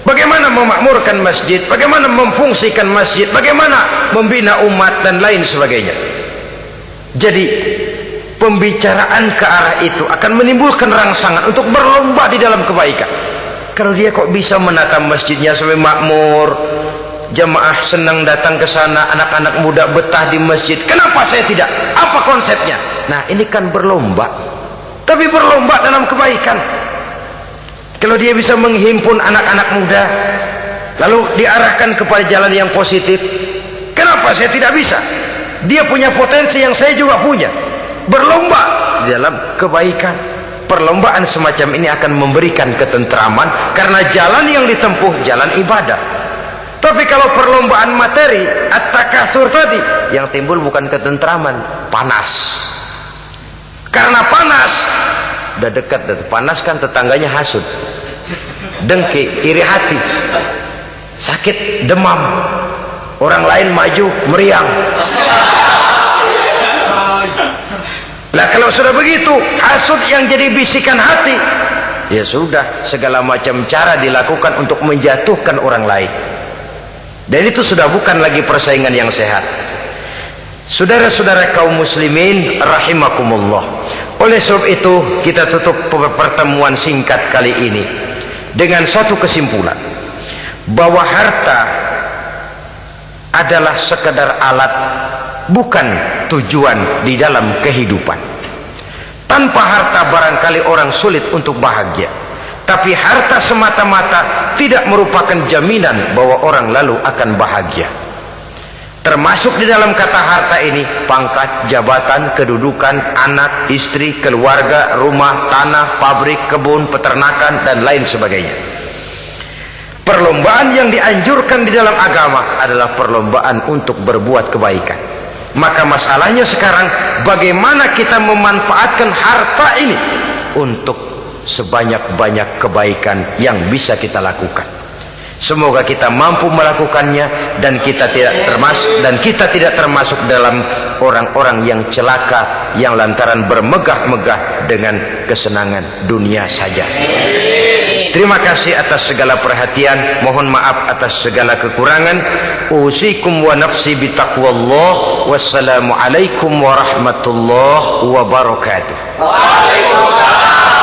Bagaimana memakmurkan masjid, bagaimana memfungsikan masjid, bagaimana membina umat dan lain sebagainya. Jadi pembicaraan ke arah itu akan menimbulkan rangsangan untuk berlomba di dalam kebaikan. Kalau dia kok bisa menata masjidnya sampai makmur, jamaah senang datang ke sana, anak-anak muda betah di masjid, kenapa saya tidak? Apa konsepnya? Nah, ini kan berlomba, tapi berlomba dalam kebaikan. Kalau dia bisa menghimpun anak-anak muda lalu diarahkan kepada jalan yang positif, kenapa saya tidak bisa? Dia punya potensi yang saya juga punya. Berlomba di dalam kebaikan. Perlombaan semacam ini akan memberikan ketentraman karena jalan yang ditempuh jalan ibadah. Tapi kalau perlombaan materi, at-takatsur tadi, yang timbul bukan ketentraman, panas. Karena panas, udah dekat, panas kan tetangganya hasud, dengki, iri hati, sakit, demam, orang lain maju meriang. Lah kalau sudah begitu, hasud yang jadi bisikan hati, ya sudah, segala macam cara dilakukan untuk menjatuhkan orang lain. Dan itu sudah bukan lagi persaingan yang sehat. Saudara-saudara kaum muslimin rahimakumullah. Oleh sebab itu kita tutup pertemuan singkat kali ini dengan satu kesimpulan, bahwa harta adalah sekedar alat, bukan tujuan di dalam kehidupan. Tanpa harta barangkali orang sulit untuk bahagia, tapi harta semata-mata tidak merupakan jaminan bahwa orang lalu akan bahagia. Termasuk di dalam kata harta ini pangkat, jabatan, kedudukan, anak, istri, keluarga, rumah, tanah, pabrik, kebun, peternakan, dan lain sebagainya. Perlombaan yang dianjurkan di dalam agama adalah perlombaan untuk berbuat kebaikan. Maka masalahnya sekarang, bagaimana kita memanfaatkan harta ini untuk sebanyak-banyak kebaikan yang bisa kita lakukan. Semoga kita mampu melakukannya dan kita tidak termasuk dalam orang-orang yang celaka yang lantaran bermegah-megah dengan kesenangan dunia saja. Terima kasih atas segala perhatian, mohon maaf atas segala kekurangan. Usikum wa nafsi bitaqwallah. Wassalamualaikum warahmatullahi wabarakatuh. Waalaikumsalam.